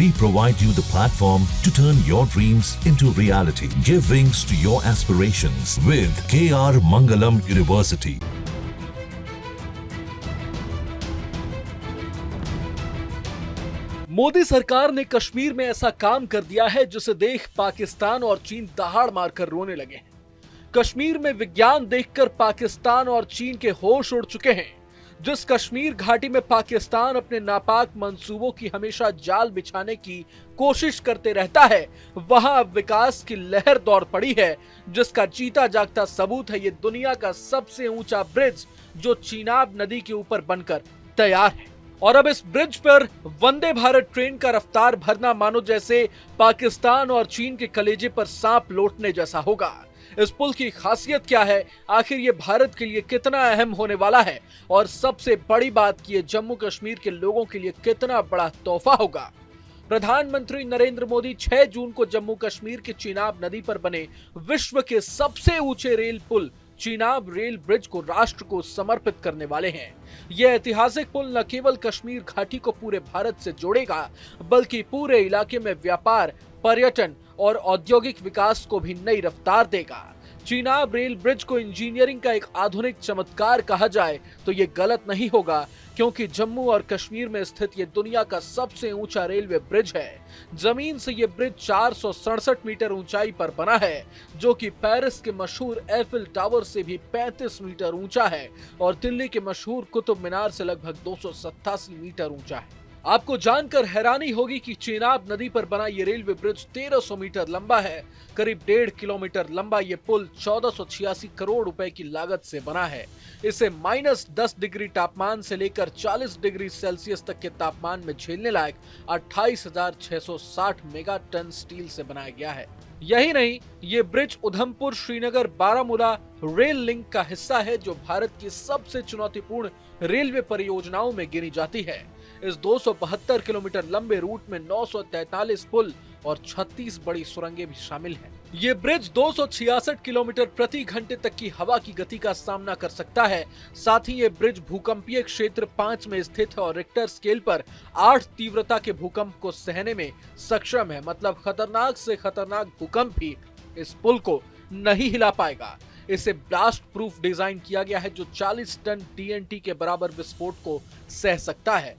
We provide you the platform to turn your dreams into reality. Give wings to your aspirations with KR Mangalam University. Modi सरकार ने कश्मीर में ऐसा काम कर दिया है जिसे देख पाकिस्तान और चीन दहाड़ मारकर रोने लगे हैं। कश्मीर में विज्ञान देखकर पाकिस्तान और चीन के होश उड़ चुके हैं। जिस कश्मीर घाटी में पाकिस्तान अपने नापाक मंसूबों की हमेशा जाल बिछाने की कोशिश करते रहता है, वहां अब विकास की लहर दौड़ पड़ी है, जिसका जीता जागता सबूत है ये दुनिया का सबसे ऊंचा ब्रिज जो चीनाब नदी के ऊपर बनकर तैयार है। और अब इस ब्रिज पर वंदे भारत ट्रेन का रफ्तार भरना मानो जैसे पाकिस्तान और चीन के कलेजे पर सांप लौटने जैसा होगा। इस पुल की खासियत क्या है, आखिर ये भारत के लिए कितना अहम होने वाला है, और सबसे बड़ी बात कि ये जम्मू कश्मीर के लोगों के लिए कितना बड़ा तोहफा होगा। प्रधानमंत्री नरेंद्र मोदी 6 जून को जम्मू कश्मीर के चीनाब नदी पर बने विश्व के सबसे ऊंचे रेल पुल चीनाब रेल ब्रिज को राष्ट्र को समर्पित करने वाले हैं। यह ऐतिहासिक पुल न केवल कश्मीर घाटी को पूरे भारत से जोड़ेगा, बल्कि पूरे इलाके में व्यापार, पर्यटन और औद्योगिक विकास को भी नई रफ्तार देगा। चीनाब रेल ब्रिज को इंजीनियरिंग का एक आधुनिक चमत्कार कहा जाए तो ये गलत नहीं होगा, क्योंकि जम्मू और कश्मीर में स्थित ये दुनिया का सबसे ऊंचा रेलवे ब्रिज है। जमीन से ये ब्रिज 467 मीटर ऊंचाई पर बना है, जो कि पेरिस के मशहूर एफिल टावर से भी 35 मीटर ऊंचा है और दिल्ली के मशहूर कुतुब मीनार से लगभग 287 मीटर ऊंचा है। आपको जानकर हैरानी होगी कि चीनाब नदी पर बना ये रेलवे ब्रिज 1300 मीटर लंबा है। करीब 1.5 किलोमीटर लंबा ये पुल 1486 करोड़ रुपए की लागत से बना है। इसे -10 डिग्री तापमान से लेकर 40 डिग्री सेल्सियस तक के तापमान में झेलने लायक 28,660 मेगा टन स्टील से बनाया गया है। यही नहीं, ये bridge Udhampur Srinagar Baramulla rail link का हिस्सा है, जो भारत की सबसे चुनौतीपूर्ण रेलवे परियोजनाओं में गिनी जाती है। इस 272 किलोमीटर लंबे रूट में 943 पुल और 36 बड़ी सुरंगें भी शामिल हैं। ये ब्रिज 266 किलोमीटर प्रति घंटे तक की हवा की गति का सामना कर सकता है। साथ ही ये ब्रिज भूकंपीय क्षेत्र 5 में स्थित है और रिक्टर स्केल पर 8 तीव्रता के भूकंप को सहने में सक्षम है। मतलब खतरनाक से खतरनाक भूकंप भी इस पुल को नहीं हिला पाएगा। इसे ब्लास्ट प्रूफ डिजाइन किया गया है, जो 40 टन TNT के बराबर विस्फोट को सह सकता है।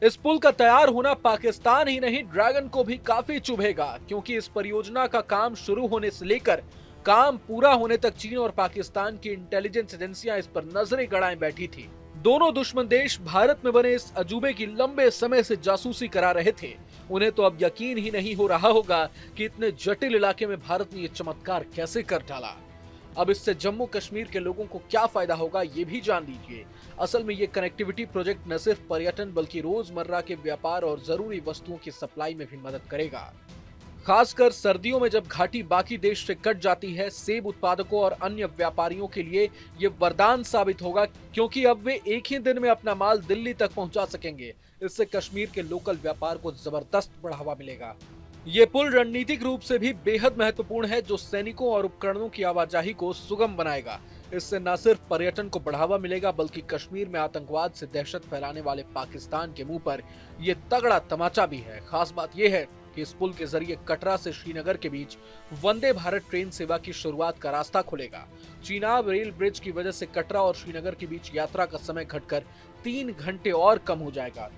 इस पुल का तैयार होना पाकिस्तान ही नहीं, ड्रैगन को भी काफी चुभेगा, क्योंकि इस परियोजना का काम शुरू होने से लेकर काम पूरा होने तक चीन और पाकिस्तान की इंटेलिजेंस एजेंसियां इस पर नजरें गड़ाए बैठी थी। दोनों दुश्मन देश भारत में बने इस अजूबे की लंबे समय से जासूसी करा रहे थे। उन्हें तो अब यकीन ही नहीं हो रहा होगा कि इतने जटिल इलाके में भारत ने ये चमत्कार कैसे कर डाला। अब इससे जम्मू कश्मीर के लोगों को क्या फायदा होगा, ये भी जान लीजिए। असल में ये कनेक्टिविटी प्रोजेक्ट न सिर्फ पर्यटन बल्कि रोजमर्रा के व्यापार और जरूरी वस्तुओं की सप्लाई में भी मदद करेगा। खासकर सर्दियों में जब घाटी बाकी देश से कट जाती है, सेब उत्पादकों और अन्य व्यापारियों के लिए ये वरदान साबित होगा, क्योंकि अब वे एक ही दिन में अपना माल दिल्ली तक पहुंचा सकेंगे। इससे कश्मीर के लोकल व्यापार को जबरदस्त बढ़ावा मिलेगा। ये पुल रणनीतिक रूप से भी बेहद महत्वपूर्ण है, जो सैनिकों और उपकरणों की आवाजाही को सुगम बनाएगा। इससे न सिर्फ पर्यटन को बढ़ावा मिलेगा, बल्कि कश्मीर में आतंकवाद से दहशत फैलाने वाले पाकिस्तान के मुंह पर ये तगड़ा तमाचा भी है। खास बात यह है कि इस पुल के जरिए कटरा से श्रीनगर के बीच वंदे भारत ट्रेन सेवा की शुरुआत का रास्ता खुलेगा। चीनाब रेल ब्रिज की वजह से कटरा और श्रीनगर के बीच यात्रा का समय घटकर 3 घंटे और कम हो जाएगा।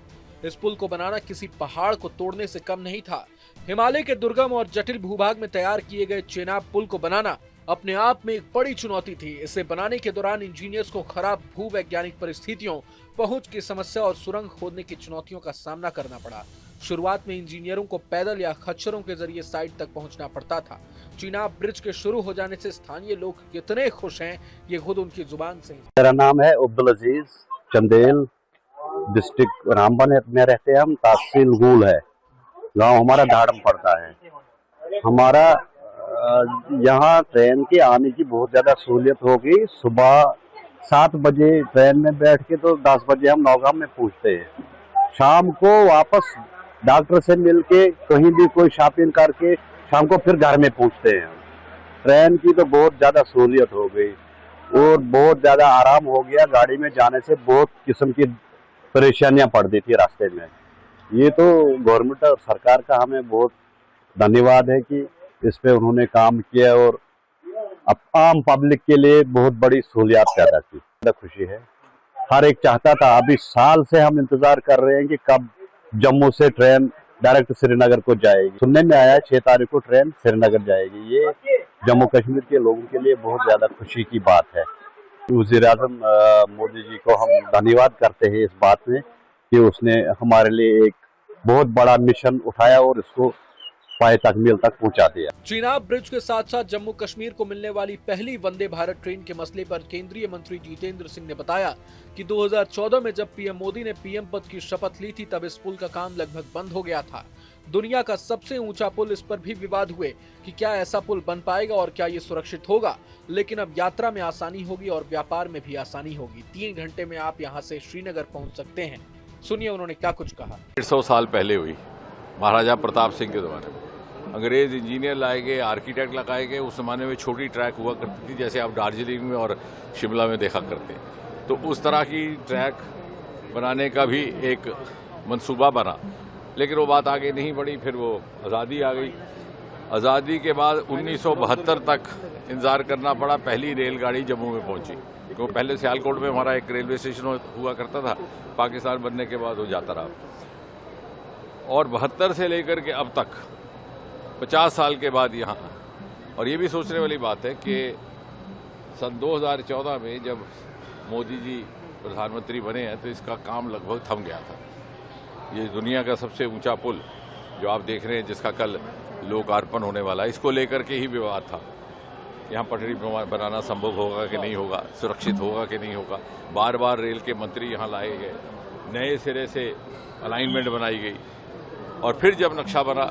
इस पुल को बनाना किसी पहाड़ को तोड़ने से कम नहीं था। हिमालय के दुर्गम और जटिल भूभाग में तैयार किए गए चेनाब पुल को बनाना अपने आप में एक बड़ी चुनौती थी। इसे बनाने के दौरान इंजीनियर्स को खराब भूवैज्ञानिक परिस्थितियों, पहुंच की समस्या और सुरंग खोदने की चुनौतियों का सामना करना पड़ा। शुरुआत में इंजीनियरों को पैदल या खच्चरों के जरिए साइट तक पहुंचना पड़ता था। चीनाब ब्रिज के शुरू हो जाने से स्थानीय लोग कितने खुश हैं, ये खुद उनकी जुबान से। मेरा नाम है अब्दुल अजीज चंदेल, डिस्ट्रिक्ट रामबन में रहते हैं हम। तहसील गूल है, गांव हमारा दाड़म पड़ता है। हमारा यहाँ ट्रेन के आने की बहुत ज्यादा सहूलियत होगी। सुबह 7 बजे ट्रेन में बैठ के तो 10 बजे हम नौगाम में पहुँचते हैं। शाम को वापस डॉक्टर से मिलके कहीं भी कोई शॉपिंग करके शाम को फिर घर में पहुँचते हैं। ट्रेन की तो बहुत ज्यादा सहूलियत हो गई और बहुत ज्यादा आराम हो गया। गाड़ी में जाने से बहुत किस्म की परेशानियां पड़ती थी रास्ते में। ये तो गवर्नमेंट और सरकार का हमें बहुत धन्यवाद है कि इस पे उन्होंने काम किया और आम पब्लिक के लिए बहुत बड़ी सहूलियत पैदा की। खुशी है, हर एक चाहता था, अभी साल से हम इंतजार कर रहे हैं कि कब जम्मू से ट्रेन डायरेक्ट श्रीनगर को जाएगी। सुनने में आया 6 तारीख को ट्रेन श्रीनगर जाएगी। ये जम्मू कश्मीर के लोगों के लिए बहुत ज्यादा खुशी की बात है। वज़ीर-ए-आज़म मोदी जी को हम धन्यवाद करते हैं इस बात में कि उसने हमारे लिए एक बहुत बड़ा मिशन उठाया और इसको पाए तकमील तक पहुंचा दिया। चेनाब ब्रिज के साथ साथ जम्मू कश्मीर को मिलने वाली पहली वंदे भारत ट्रेन के मसले पर केंद्रीय मंत्री जितेंद्र सिंह ने बताया कि 2014 में जब पीएम मोदी ने पीएम पद की शपथ ली थी तब इस पुल का काम लगभग बंद हो गया था। दुनिया का सबसे ऊंचा पुल, इस पर भी विवाद हुए कि क्या ऐसा पुल बन पाएगा और क्या ये सुरक्षित होगा। लेकिन अब यात्रा में आसानी होगी और व्यापार में भी आसानी होगी। 3 घंटे में आप यहाँ से श्रीनगर पहुँच सकते हैं। सुनिए उन्होंने क्या कुछ कहा। 150 साल पहले हुई, महाराजा प्रताप सिंह के ज़माने में। अंग्रेज इंजीनियर लाए गए, आर्किटेक्ट लगाए गए। उस जमाने में छोटी ट्रैक हुआ करती थी, जैसे आप दार्जिलिंग में और शिमला में देखा करते हैं। तो उस तरह की ट्रैक बनाने का भी एक मंसूबा बना, लेकिन वो बात आगे नहीं बढ़ी। फिर वो आज़ादी आ गई। आज़ादी के बाद 1972 तक इंतज़ार करना पड़ा, पहली रेलगाड़ी जम्मू में पहुंची। क्योंकि पहले सियालकोट में हमारा एक रेलवे स्टेशन हुआ करता था, पाकिस्तान बनने के बाद वो जाता रहा। और 72 से लेकर के अब तक 50 साल के बाद यहाँ, और ये भी सोचने वाली बात है कि सन 2014 में जब मोदी जी प्रधानमंत्री बने हैं तो इसका काम लगभग थम गया था। ये दुनिया का सबसे ऊंचा पुल जो आप देख रहे हैं, जिसका कल लोकार्पण होने वाला है, इसको लेकर के ही विवाद था। यहाँ पटरी बनाना संभव होगा कि नहीं होगा, सुरक्षित होगा कि नहीं होगा। बार बार रेल के मंत्री यहाँ लाए गए, नए सिरे से अलाइनमेंट बनाई गई, और फिर जब नक्शा बना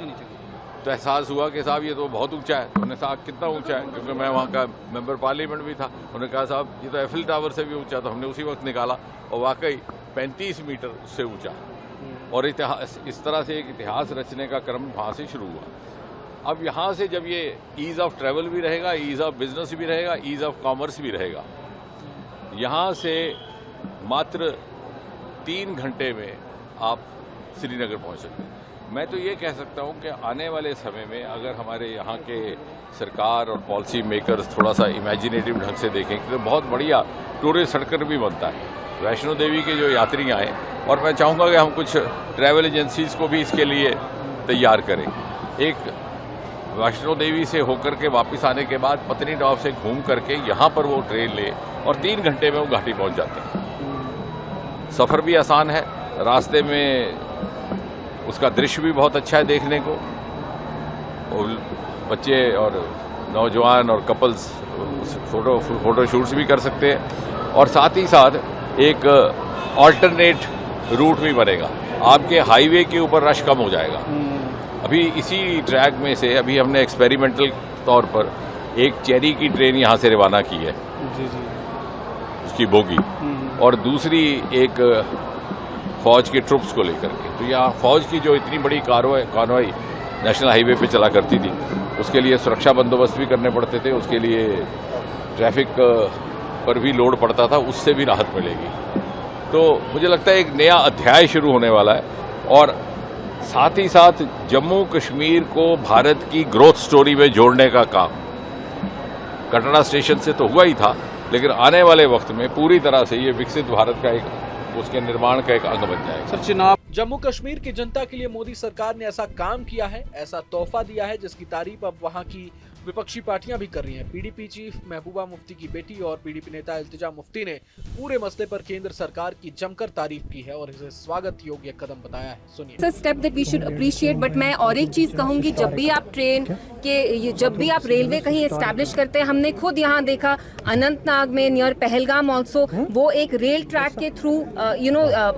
तो एहसास हुआ कि साहब ये तो बहुत ऊंचा है। उन्होंने कहा कितना ऊंचा है, क्योंकि मैं वहाँ का मेंबर पार्लियामेंट भी था। उन्होंने कहा साहब ये तो एफिल टावर से भी ऊंचा। तो हमने उसी वक्त निकाला और वाकई 35 मीटर उससे ऊंचा है। और इतिहास, इस तरह से एक इतिहास रचने का क्रम वहाँ से शुरू हुआ। अब यहाँ से जब ये ईज़ ऑफ ट्रैवल भी रहेगा, ईज़ ऑफ बिजनेस भी रहेगा, ईज़ ऑफ कॉमर्स भी रहेगा। यहाँ से मात्र 3 घंटे में आप श्रीनगर पहुँच सकते हैं। मैं तो ये कह सकता हूँ कि आने वाले समय में अगर हमारे यहाँ के सरकार और पॉलिसी मेकर्स थोड़ा सा इमेजिनेटिव ढंग से देखें तो बहुत बढ़िया टूरिस्ट सर्किट भी बनता है। वैष्णो देवी के जो यात्री आए, और मैं चाहूँगा कि हम कुछ ट्रैवल एजेंसीज को भी इसके लिए तैयार करें। एक वैष्णो देवी से होकर के वापस आने के बाद पत्नीटॉप से घूम करके यहाँ पर वो ट्रेन ले और 3 घंटे में वो घाटी पहुँच जाते हैं। सफ़र भी आसान है, रास्ते में उसका दृश्य भी बहुत अच्छा है देखने को, और बच्चे और नौजवान और कपल्स फोटो शूट्स भी कर सकते हैं। और साथ ही साथ एक ऑल्टरनेट रूट भी बनेगा, आपके हाईवे के ऊपर रश कम हो जाएगा। अभी इसी ट्रैक में से अभी हमने एक्सपेरिमेंटल तौर पर एक चेरी की ट्रेन यहाँ से रवाना की है, उसकी बोगी, और दूसरी एक फौज के ट्रुप्स को लेकर के। तो यहाँ फौज की जो इतनी बड़ी कॉन्वॉय नेशनल हाईवे पे चला करती थी, उसके लिए सुरक्षा बंदोबस्त भी करने पड़ते थे, उसके लिए ट्रैफिक पर भी लोड पड़ता था, उससे भी राहत मिलेगी। तो मुझे लगता है एक नया अध्याय शुरू होने वाला है। और साथ ही साथ जम्मू कश्मीर को भारत की ग्रोथ स्टोरी में जोड़ने का काम कटरा स्टेशन से तो हुआ ही था, लेकिन आने वाले वक्त में पूरी तरह से ये विकसित भारत का एक, उसके निर्माण का एक अंग बन जाएगा। जम्मू कश्मीर की जनता के लिए मोदी सरकार ने ऐसा काम किया है, ऐसा तोहफा दिया है, जिसकी तारीफ अब वहां की विपक्षी पार्टियां भी कर रही हैं। पीडीपी चीफ महबूबा मुफ्ती की बेटी और पीडीपी नेता इल्तिजा मुफ्ती ने पूरे मसले पर केंद्र सरकार की जमकर तारीफ की है और इसे स्वागत योग्य कदम बताया है। सुनिए। Step that we should appreciate, but मैं और एक चीज कहूंगी, जब भी आप ट्रेन के, जब भी आप रेलवे कहीं एस्टैब्लिश करते हैं, हमने खुद यहाँ देखा अनंतनाग में नियर पहलगाम ऑल्सो, वो एक रेल ट्रैक के थ्रू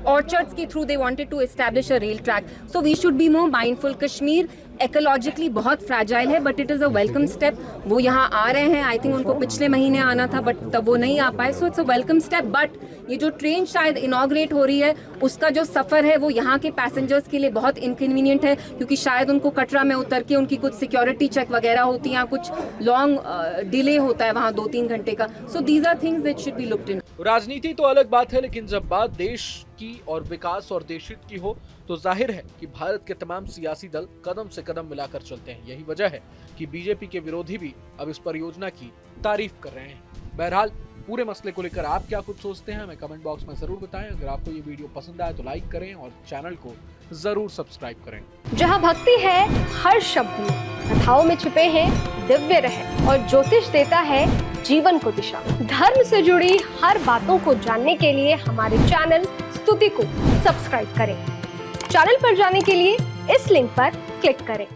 ऑर्चर्ड्स के through they wanted to establish a rail track. So we should be more mindful. Kashmir ecologically बहुत फ्रैजाइल है, but it is a welcome step. वो यहाँ आ रहे हैं, आई थिंक उनको पिछले महीने आना था, बट तब वो नहीं आ पाए। So it's a welcome step. But ये जो ट्रेन शायद इनॉग्रेट हो रही है, उसका जो सफ़र है वो यहाँ के पैसेंजर्स के लिए बहुत इनकन्वीनियंट है, क्योंकि शायद उनको कटरा में उतर के उनकी कुछ सिक्योरिटी चेक वगैरह होती है, कुछ लॉन्ग डिले होता है वहाँ 2-3 घंटे का। So these are things that should be looked in. राजनीति तो अलग बात है, लेकिन जब बात देश की और विकास और देशहित की हो तो जाहिर है कि भारत के तमाम सियासी दल कदम से कदम मिलाकर चलते हैं। यही वजह है कि बीजेपी के विरोधी भी अब इस परियोजना की तारीफ कर रहे हैं। बहरहाल पूरे मसले को लेकर आप क्या कुछ सोचते हैं हमें कमेंट बॉक्स में जरूर बताएं। अगर आपको ये वीडियो पसंद आए तो लाइक करें और चैनल को जरूर सब्सक्राइब करें। जहाँ भक्ति है हर शब्द में, कथाओं में छुपे हैं दिव्य रहस्य और ज्योतिष देता है जीवन को दिशा। धर्म से जुड़ी हर बातों को जानने के लिए हमारे चैनल स्तुति को सब्सक्राइब करें। चैनल पर जाने के लिए इस लिंक पर क्लिक करें।